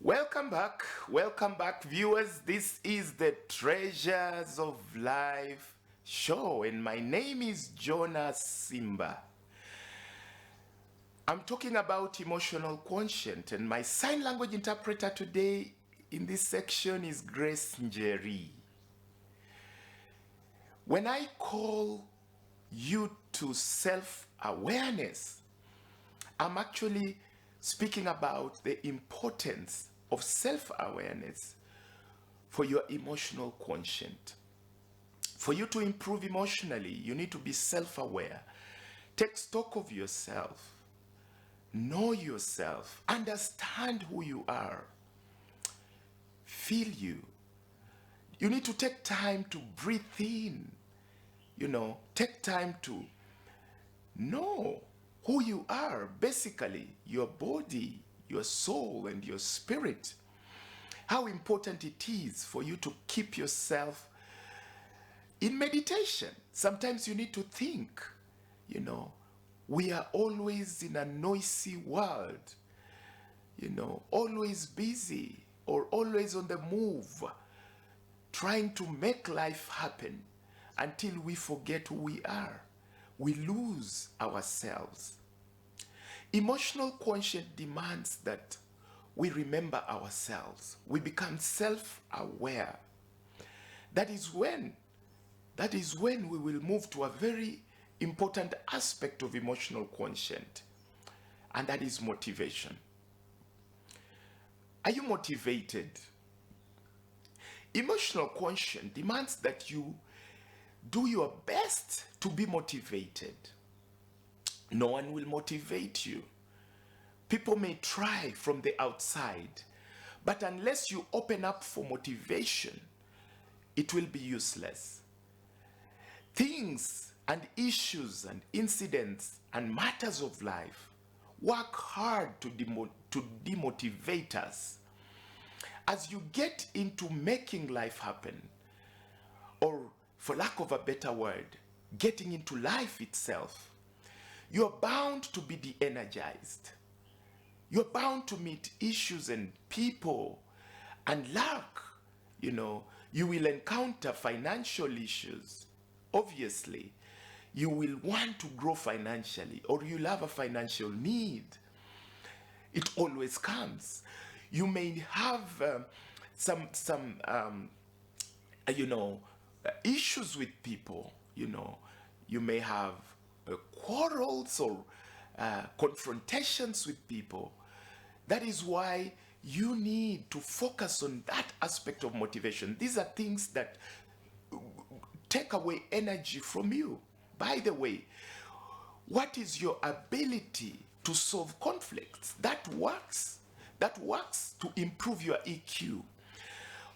Welcome back, viewers. This is the Treasures of Life show, and my name is JONAH SIMBA. I'm talking about emotional quotient, and my sign language interpreter today in this section is Grace Njeri. When I call you to self-awareness, I'm actually speaking about the importance of self-awareness for your emotional quotient. For you to improve emotionally, you need to be self-aware. Take stock of yourself. Know yourself. Understand who you are. Feel you. You need to take time to breathe in. Take time to know who you are, basically your body, your soul, and your spirit. How important it is for you to keep yourself in meditation. Sometimes you need to think. We are always in a noisy world, always busy or always on the move, trying to make life happen until we forget who we are. We lose ourselves. Emotional quotient demands that we remember ourselves. We become self-aware. That is when we will move to a very important aspect of emotional quotient, and that is motivation. Are you motivated? Emotional quotient demands that you do your best to be motivated. No one will motivate you. People may try from the outside, but unless you open up for motivation, it will be useless. Things and issues and incidents and matters of life work hard to demotivate us. As you get into making life happen, or for lack of a better word, getting into life itself, you're bound to be de-energized. You're bound to meet issues and people and lack. You will encounter financial issues. Obviously, you will want to grow financially, or you'll have a financial need. It always comes. You may have some issues with people. You may have quarrels or confrontations with people. That is why you need to focus on that aspect of motivation. These are things that take away energy from you. By the way, what is your ability to solve conflicts? That works to improve your EQ.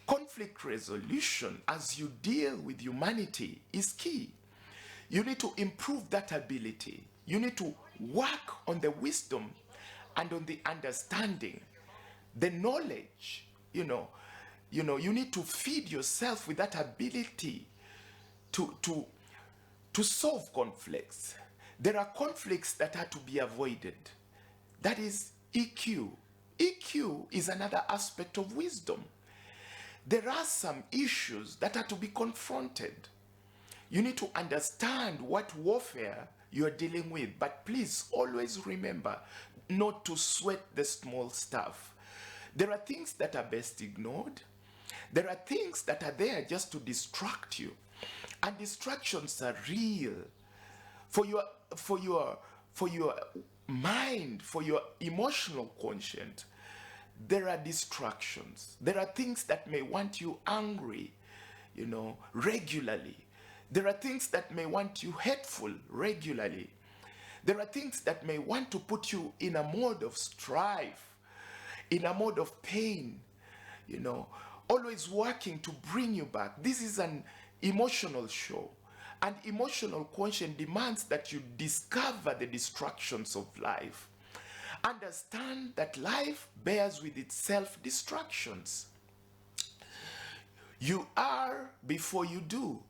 Conflict resolution as you deal with humanity is key. You need to improve that ability. You need to work on the wisdom and on the understanding, the knowledge. You need to feed yourself with that ability to solve conflicts. There are conflicts that are to be avoided. That is EQ. EQ is another aspect of wisdom. There are some issues that are to be confronted. You need to understand what warfare you are dealing with, but please always remember not to sweat the small stuff. There are things that are best ignored. There are things that are there just to distract you, and distractions are real. For your mind, for your emotional quotient, there are distractions. There are things that may want you angry, regularly. There are things that may want you hateful regularly. There are things that may want to put you in a mode of strife, in a mode of pain, always working to bring you back. This is an emotional show, and emotional quotient demands that you discover the distractions of life. Understand that life bears with itself distractions. You are before you do.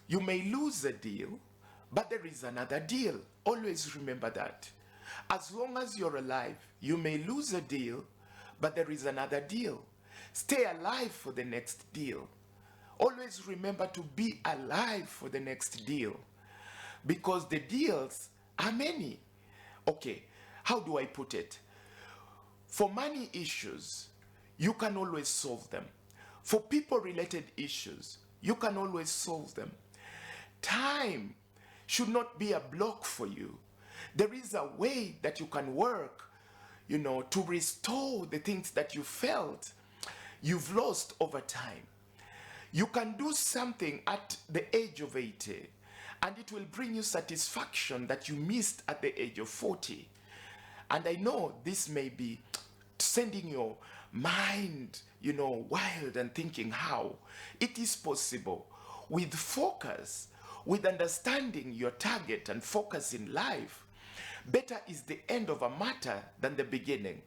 You may lose a deal, but there is another deal. Always remember that. As long as you're alive, you may lose a deal, but there is another deal. Stay alive for the next deal. Always remember to be alive for the next deal, because the deals are many. Okay, how do I put it? For money issues, you can always solve them. For people-related issues, you can always solve them. Time should not be a block for you. There is a way that you can work, to restore the things that you felt you've lost over time. You can do something at the age of 80, and it will bring you satisfaction that you missed at the age of 40. And I know this may be sending your mind, wild and thinking how. It is possible. With focus, with understanding your target and focus in life, better is the end of a matter than the beginning.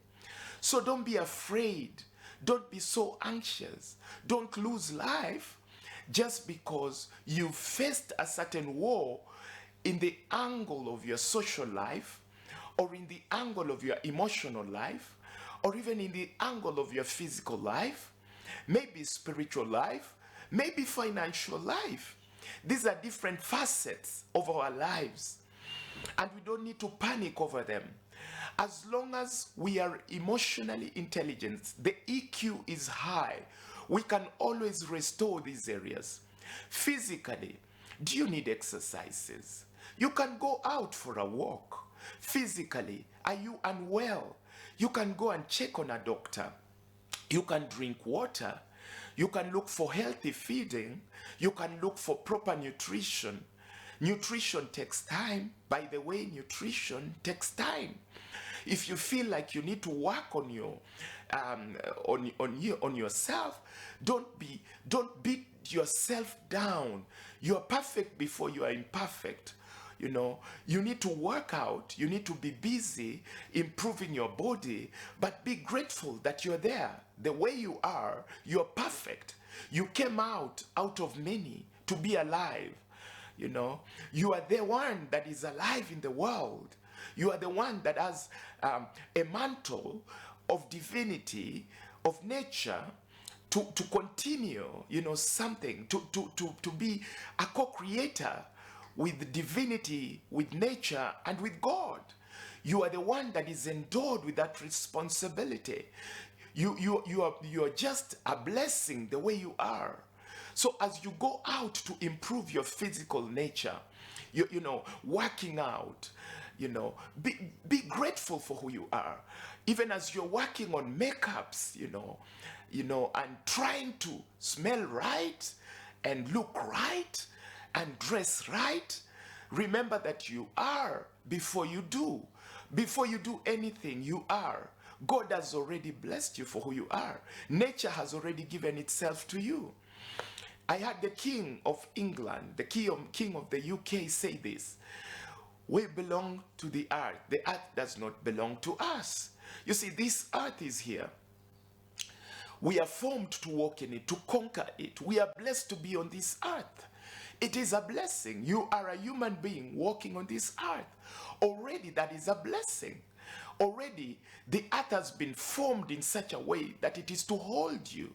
So don't be afraid. Don't be so anxious. Don't lose life just because you faced a certain war in the angle of your social life, or in the angle of your emotional life, or even in the angle of your physical life, maybe spiritual life, maybe financial life. These are different facets of our lives, and we don't need to panic over them. As long as we are emotionally intelligent, the EQ is high, we can always restore these areas. Physically, do you need exercises? You can go out for a walk. Physically, are you unwell? You can go and check on a doctor. You can drink water. You can look for healthy feeding. You can look for proper nutrition. Nutrition takes time. By the way, nutrition takes time. If you feel like you need to work on your on yourself, don't beat yourself down. You are perfect before you are imperfect. You need to work out, you need to be busy improving your body, but be grateful that you're there. The way you are, you're perfect. You came out of many to be alive. You are the one that is alive in the world. You are the one that has a mantle of divinity, of nature, to continue, something, to be a co-creator with divinity, with nature, and with God. You are the one that is endowed with that responsibility. You are just a blessing the way you are. So as you go out to improve your physical nature, working out, be grateful for who you are. Even as you're working on makeups, and trying to smell right and look right and dress right, remember that you are before you do. Before you do anything, you are. God has already blessed you for who you are. Nature has already given itself to you. I heard the King of England, the King of the UK say this: we belong to the earth. The earth does not belong to us. You see, this earth is here. We are formed to walk in it, to conquer it. We are blessed to be on this earth. It is a blessing. You are a human being walking on this earth. Already that is a blessing. Already the earth has been formed in such a way that it is to hold you.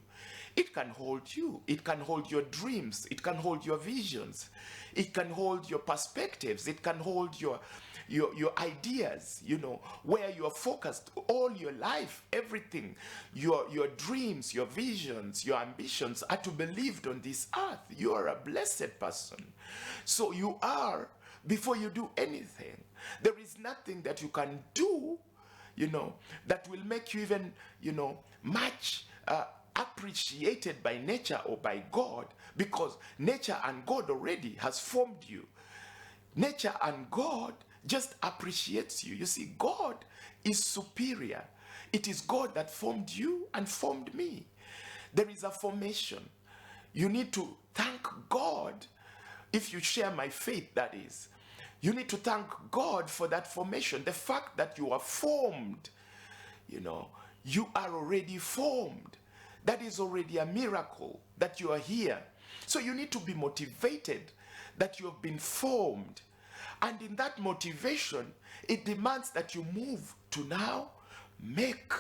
It can hold you. It can hold your dreams. It can hold your visions. It can hold your perspectives. It can hold your ideas, where you are focused all your life. Everything, your dreams, your visions, your ambitions are to be lived on this earth. You are a blessed person. So you are before you do anything. There is nothing that you can do, that will make you even, much appreciated by nature or by God, because nature and God already has formed you. Nature and God just appreciates you. You see, God is superior. It is God that formed you and formed me. There is a formation. You need to thank God. If you share my faith, that is, you need to thank God for that formation. The fact that you are formed, you are already formed. That is already a miracle that you are here. So you need to be motivated that you have been formed. And in that motivation, it demands that you move to now make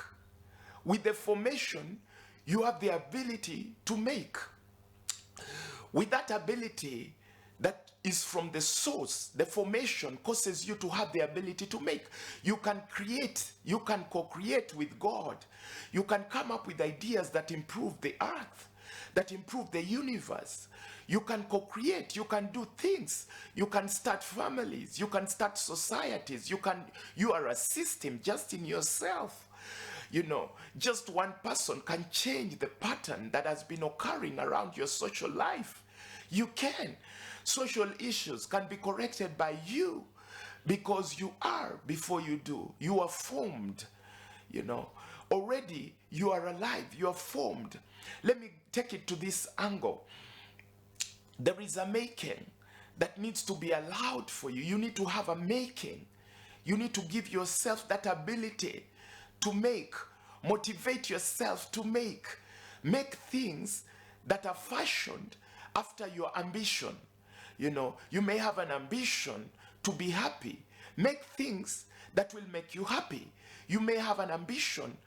With the formation, you have the ability to make. With that ability that is from the source, the formation causes you to have the ability to make. You can create, you can co-create with God. You can come up with ideas that improve the earth, that improve the universe. You can co-create, you can do things. You can start families, you can start societies. You are a system just in yourself. You know, just one person can change the pattern that has been occurring around your social life. You can. Social issues can be corrected by you because you are before you do. You are formed, you know. Already you are alive, you are formed. Let me take it to this angle. There is a making that needs to be allowed for you. You need to have a making. You need to give yourself that ability to make, motivate yourself to make things that are fashioned after your ambition. You know, you may have an ambition to be happy. Make things that will make you happy. You may have an ambition,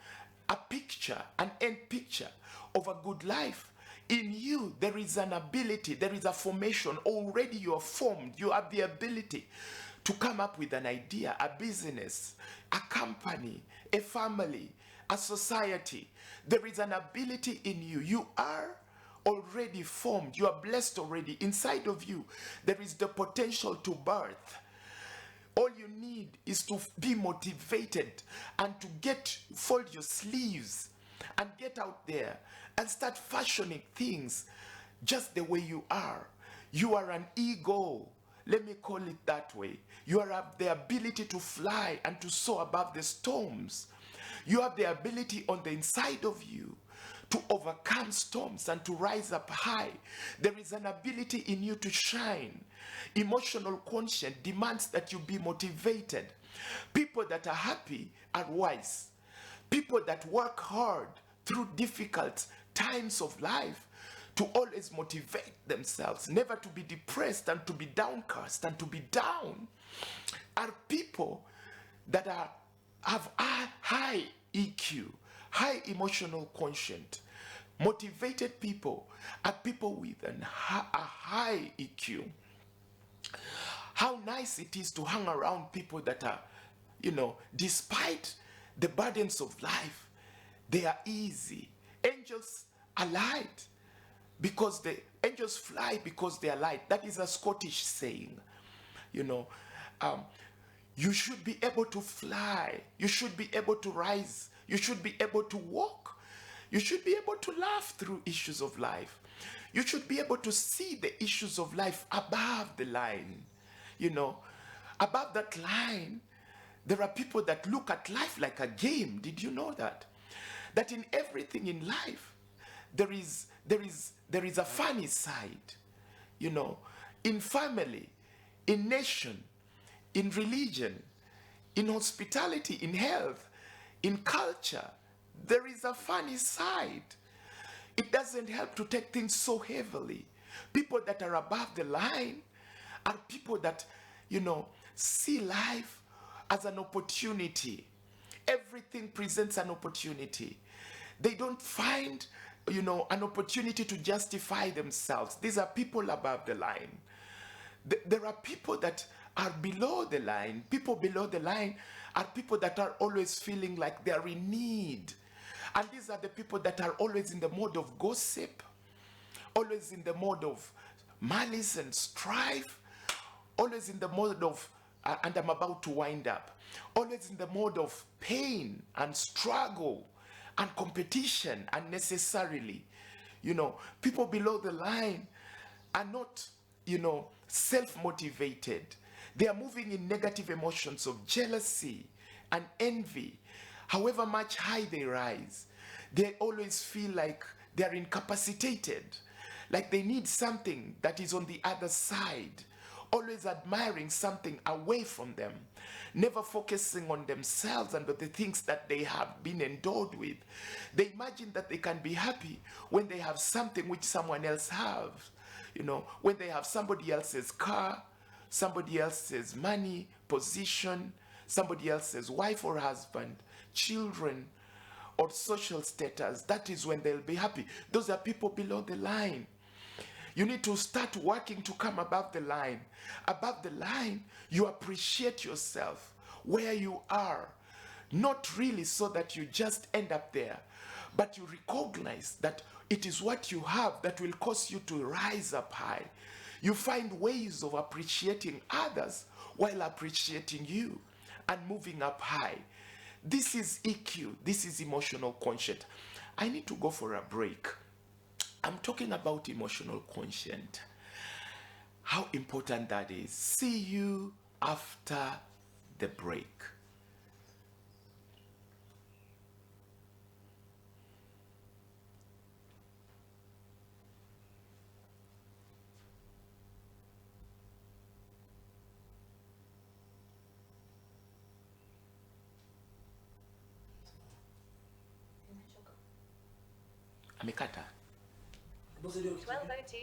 a picture, an end picture of a good life. In you, there is an ability, there is a formation. Already you are formed. You have the ability to come up with an idea, a business, a company, a family, a society. There is an ability in you. You are already formed. You are blessed already. Inside of you, there is the potential to birth. All you need is to be motivated and to fold your sleeves and get out there and start fashioning things just the way you are. You are an eagle. Let me call it that way. You have the ability to fly and to soar above the storms. You have the ability on the inside of you to overcome storms and to rise up high. There is an ability in you to shine. Emotional quotient demands that you be motivated. People that are happy are wise. People that work hard through difficult times of life to always motivate themselves, never to be depressed and to be downcast and to be down, are people that have a high EQ, high emotional quotient. Motivated people are people with a high EQ. How nice it is to hang around people that are, you know, despite the burdens of life, they are easy. Angels are light because the angels fly because they are light. That is a Scottish saying. You know, you should be able to fly. You should be able to rise. You should be able to walk. You should be able to laugh through issues of life. You should be able to see the issues of life above the line. You know, above that line, there are people that look at life like a game. Did you know that? That in everything in life, there is a funny side. You know, in family, in nation, in religion, in hospitality, in health, in culture, there is a funny side. It doesn't help to take things so heavily. People that are above the line are people that, you know, see life as an opportunity. Everything presents an opportunity. They don't find, you know, an opportunity to justify themselves. These are people above the line. There are people that are below the line. People below the line are people that are always feeling like they are in need. And these are the people that are always in the mode of gossip, always in the mode of malice and strife, always in the mode of, and I'm about to wind up, always in the mode of pain and struggle and competition unnecessarily. You know, people below the line are not, you know, self-motivated. They are moving in negative emotions of jealousy and envy. However much high they rise, they always feel like they are incapacitated, like they need something that is on the other side, always admiring something away from them, never focusing on themselves and on the things that they have been endowed with. They imagine that they can be happy when they have something which someone else has. You know, when they have somebody else's car, somebody else's money, position, somebody else's wife or husband, children, or social status, that is when they'll be happy. Those are people below the line. You need to start working to come above the line. Above the line, you appreciate yourself where you are. Not really so that you just end up there, but you recognize that it is what you have that will cause you to rise up high. You find ways of appreciating others while appreciating you and moving up high. This is EQ. This is emotional quotient. I need to go for a break. I'm talking about emotional quotient. How important that is. See you after the break. Amekata. 12:13